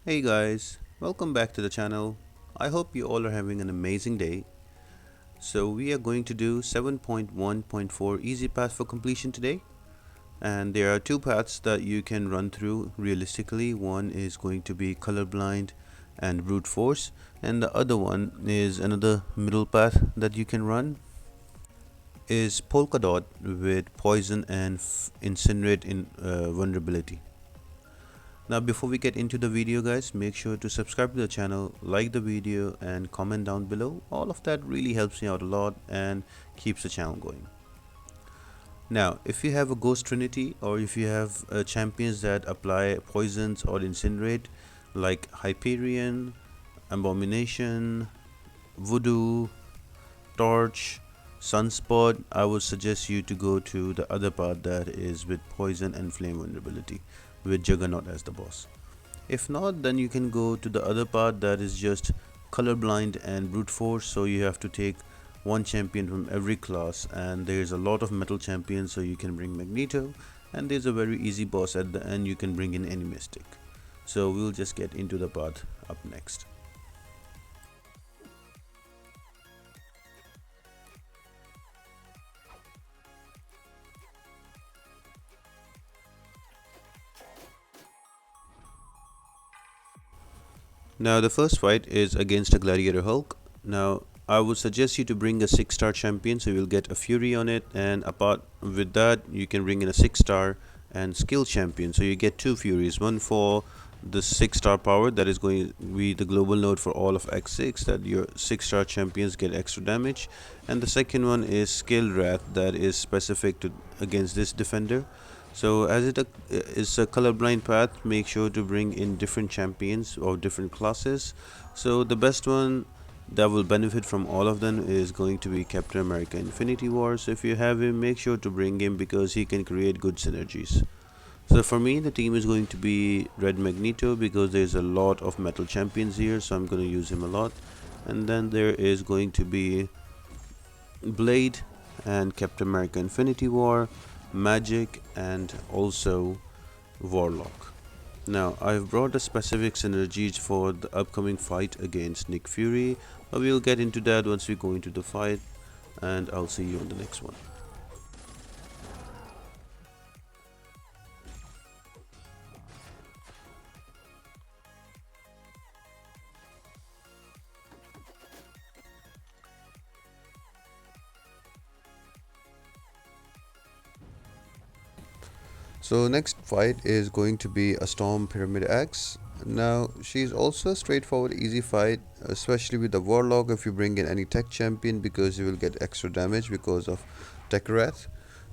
Hey guys, welcome back to the channel. I hope you all are having an amazing day. So we are going to do 7.1.4 easy path for completion today. And there are two paths that you can run through realistically. One is going to be colorblind and brute force, and the other one is another middle path that you can run is polka dot with poison and incinerate in vulnerability. Now before we get into the video guys, make sure to subscribe to the channel, like the video and comment down below. All of that really helps me out a lot and keeps the channel going. Now if you have a ghost trinity or if you have champions that apply poisons or incinerate like Hyperion, Abomination, Voodoo, Torch, Sunspot, I would suggest you to go to the other part that is with poison and flame vulnerability with Juggernaut as the boss. If not, then you can go to the other part that is just colorblind and brute force. So you have to take one champion from every class, and there's a lot of metal champions, so you can bring Magneto, and there's a very easy boss at the end. You can bring in any mystic. So we'll just get into the part up next. Now the first fight is against a Gladiator Hulk. Now I would suggest you to bring a 6-star champion, so you'll get a Fury on it, and apart with that you can bring in a 6-star and skill champion, so you get two Furies, one for the 6-star power that is going to be the global node for all of X6, that your 6-star champions get extra damage, and the second one is skill wrath that is specific to against this defender. So as it is a colorblind path, make sure to bring in different champions of different classes. So the best one that will benefit from all of them is going to be Captain America Infinity War. So if you have him, make sure to bring him because he can create good synergies. So for me, the team is going to be Red Magneto because there's a lot of metal champions here, so I'm going to use him a lot. And then there is going to be Blade and Captain America Infinity War, Magic, and also Warlock. Now I've brought a specific synergies for the upcoming fight against Nick Fury, but we'll get into that once we go into the fight, and I'll see you on the next one. So next fight is going to be a Strom Pyramid X. Now she's also a straightforward easy fight, especially with the Warlock if you bring in any tech champion, because you will get extra damage because of Tech Wrath.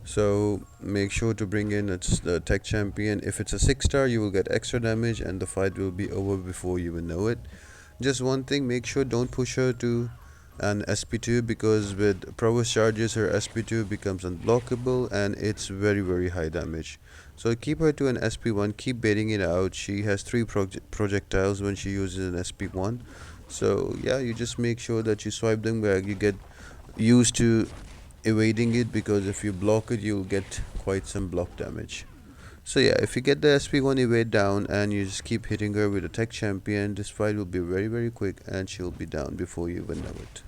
So make sure to bring in the tech champion. If it's a 6-star, you will get extra damage and the fight will be over before you even know it. Just one thing, make sure don't push her to an SP2, because with prowess charges her SP2 becomes unblockable and it's very high damage. So keep her to an SP1, keep baiting it out. She has 3 projectiles when she uses an SP1. So yeah, you just make sure that you swipe them back. You get used to evading it, because if you block it you'll get quite some block damage. So yeah, if you get the SP1 evade down and you just keep hitting her with a tech champion, this fight will be very quick and she'll be down before you even know it.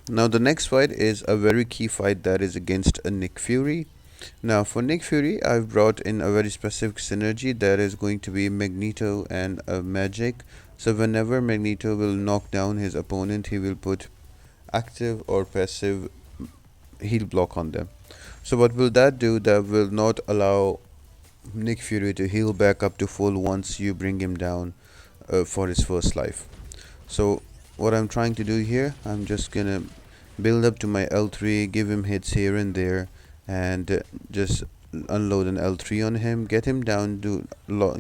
Now the next fight is a very key fight that is against a Nick Fury. Now for Nick Fury, I've brought in a very specific synergy that is going to be Magneto and Magic. So whenever Magneto will knock down his opponent, he will put active or passive heal block on them. So what will that do? That will not allow Nick Fury to heal back up to full once you bring him down for his first life. So what I'm trying to do here, I'm just gonna build up to my L3, give him hits here and there, and just unload an L3 on him, get him down to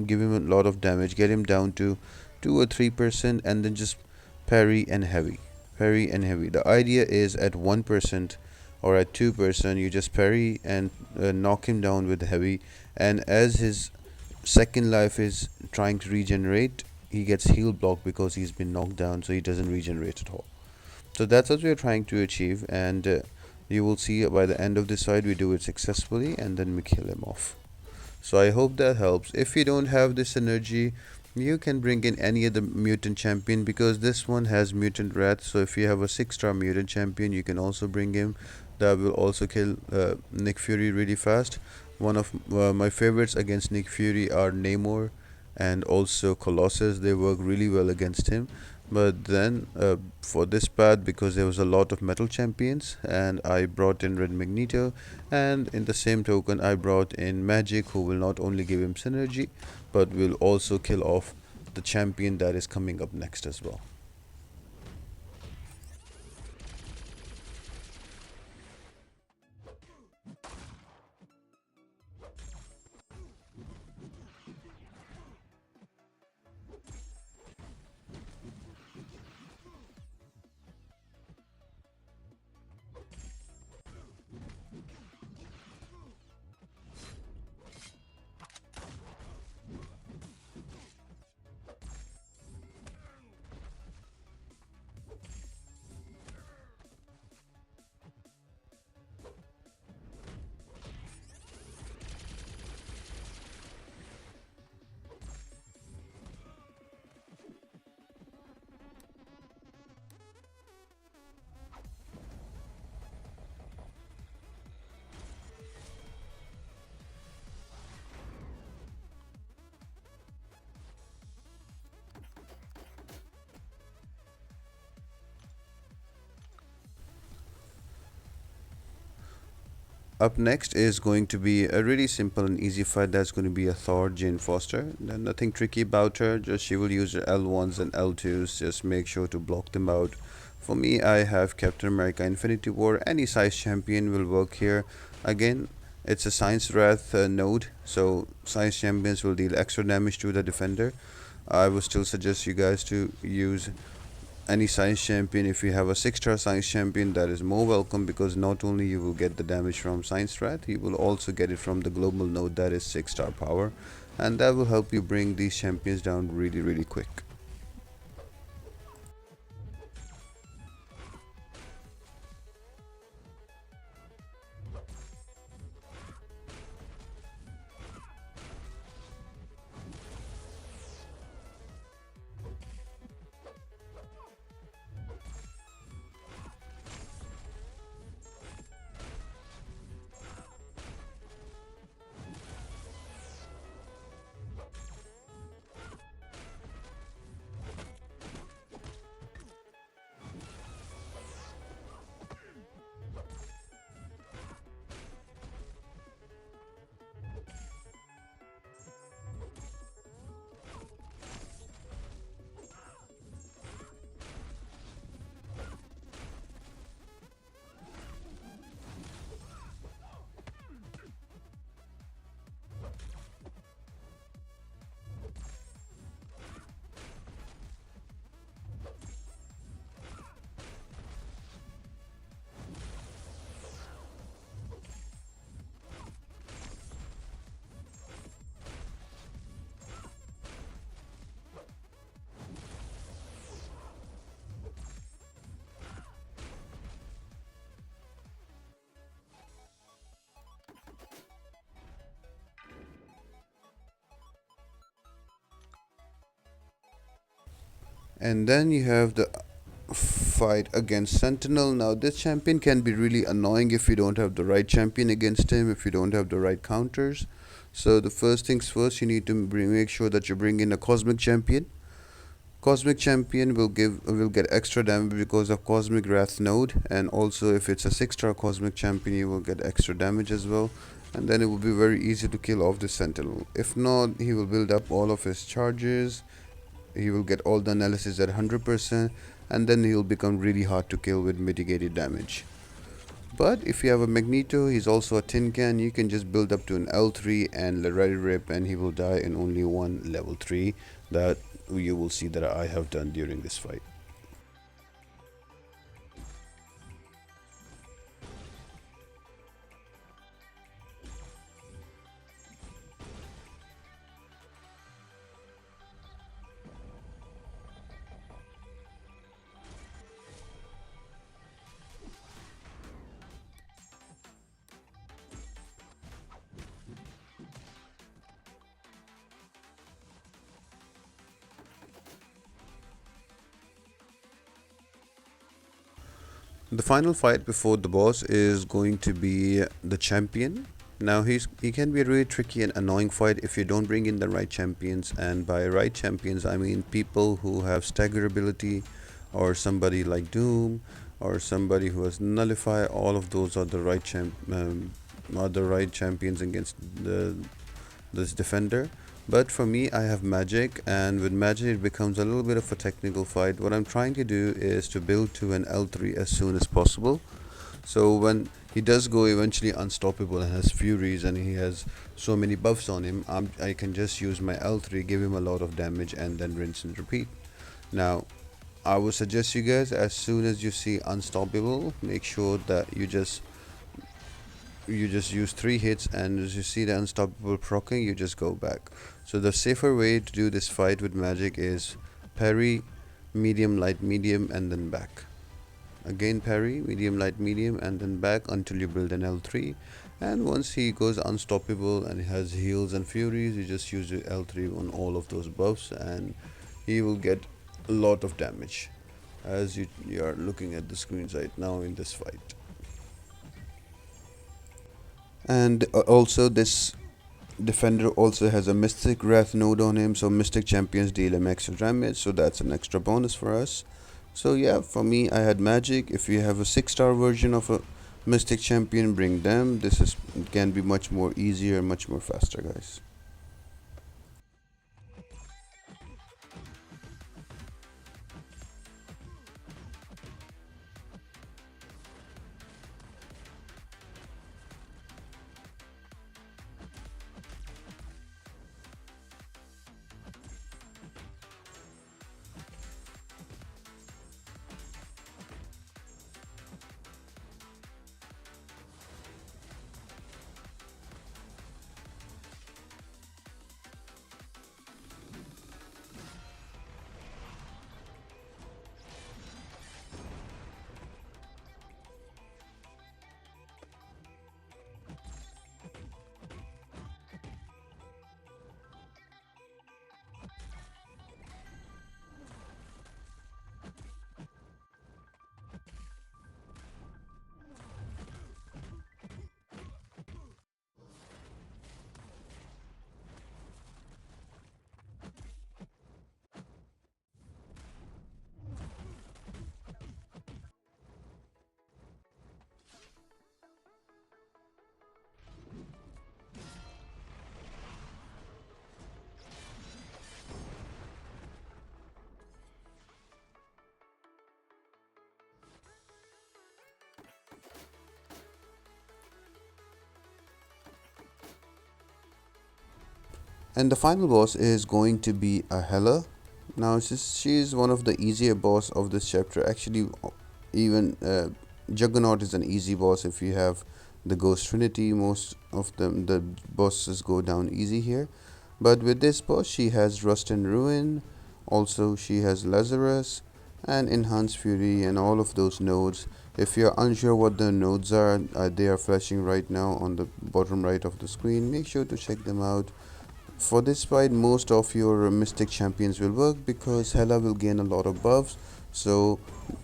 give him a lot of damage, get him down to 2 or 3%, and then just parry and heavy, parry and heavy. The idea is at 1% or at 2%, you just parry and knock him down with heavy, and as his second life is trying to regenerate, he gets heal blocked because he's been knocked down, so he doesn't regenerate at all. So that's what we're trying to achieve, and you will see by the end of this fight we do it successfully, and then we kill him off. So I hope that helps. If you don't have this energy, you can bring in any other mutant champion, because this one has mutant wrath. So if you have a 6-star mutant champion, you can also bring him. That will also kill Nick Fury really fast. One of my favorites against Nick Fury are Namor and also Colossus. They work really well against him. But then for this path, because there was a lot of metal champions, and I brought in Red Magneto, and in the same token I brought in Magic, who will not only give him synergy but will also kill off the champion that is coming up next as well. Up next is going to be a really simple and easy fight. That's going to be a Thor Jane Foster. Nothing tricky about her, just she will use her L1s and L2s. Just make sure to block them out. For me, I have Captain America Infinity War. Any size champion will work here. Again, it's a Science Wrath node, so Science champions will deal extra damage to the defender. I would still suggest you guys to use any science champion. If you have a 6-star science champion, that is more welcome, because not only you will get the damage from science strat, you will also get it from the global node that is 6-star power, and that will help you bring these champions down really quick. And then you have the fight against Sentinel. Now this champion can be really annoying if you don't have the right champion against him, if you don't have the right counters. So the first things first, you need to make sure that you bring in a cosmic champion. Cosmic champion will get extra damage because of cosmic wrath node, and also if it's a 6-star cosmic champion you will get extra damage as well, and then it will be very easy to kill off the Sentinel. If not, he will build up all of his charges, he will get all the analysis at 100%, and then he will become really hard to kill with mitigated damage. But if you have a Magneto, he's also a tin can, you can just build up to an L3 and let it rip, and he will die in only one level 3 that you will see that I have done during this fight. The final fight before the boss is going to be the champion. Now he can be a really tricky and annoying fight if you don't bring in the right champions, and by right champions I mean people who have stagger ability, or somebody like Doom, or somebody who has nullify. All of those are the right champions against this defender. But for me, I have magic, and with magic it becomes a little bit of a technical fight. What I'm trying to do is to build to an L3 as soon as possible, so when he does go eventually unstoppable and has furies and he has so many buffs on him, I can just use my L3, give him a lot of damage, and then rinse and repeat. Now I would suggest you guys, as soon as you see unstoppable, make sure that you just use 3 hits, and as you see the unstoppable proccing, you just go back. So the safer way to do this fight with magic is parry, medium, light, medium, and then back. Again parry, medium, light, medium, and then back until you build an L3. And once he goes unstoppable and has heals and furies, you just use the L3 on all of those buffs and he will get a lot of damage, as you are looking at the screens right now in this fight. And also this defender also has a mystic wrath node on him, so mystic champions deal him extra damage, so that's an extra bonus for us. So yeah, for me I had magic. If you have a 6-star version of a mystic champion, bring them. This can be much more easier, much more faster, guys. And the final boss is going to be a Hela. Now she is one of the easier boss of this chapter. Actually, even Juggernaut is an easy boss if you have the Ghost Trinity. Most of them, the bosses go down easy here. But with this boss, she has Rust and Ruin. Also, she has Lazarus and Enhanced Fury and all of those nodes. If you're unsure what the nodes are, they are flashing right now on the bottom right of the screen. Make sure to check them out. For this fight, most of your mystic champions will work because Hela will gain a lot of buffs, So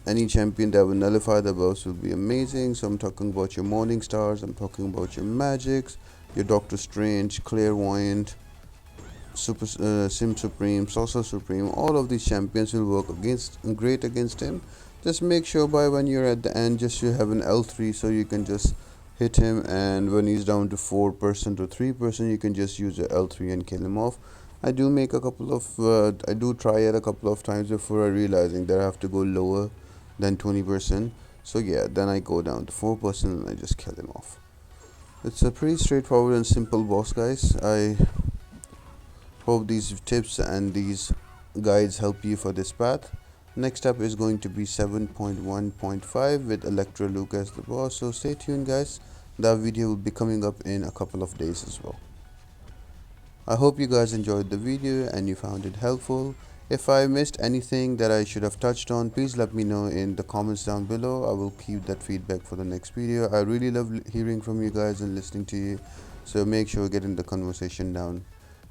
any champion that will nullify the buffs will be amazing. So I'm talking about your Morning Stars, I'm talking about your Magics, your Doctor Strange, Clairvoyant, Sim Supreme, Sorcerer Supreme. All of these champions will work great against him. Just make sure by when you're at the end, just you have an L3 so you can just hit him, and when he's down to 4% or 3%, you can just use your L3 and kill him off. I do try it a couple of times before I realizing that I have to go lower than 20%. So yeah, then I go down to 4% and I just kill him off. It's a pretty straightforward and simple boss, guys. I hope these tips and these guides help you for this path. Next up is going to be 7.1.5 with Electro Luke as the boss, so stay tuned, guys. That video will be coming up in a couple of days as well. I hope you guys enjoyed the video and you found it helpful. If I missed anything that I should have touched on, please let me know in the comments down below. I will keep that feedback for the next video. I really love hearing from you guys and listening to you, so make sure you get in the conversation down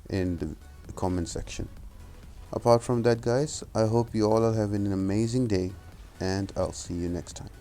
in the comment section. Apart from that, guys, I hope you all are having an amazing day, and I'll see you next time.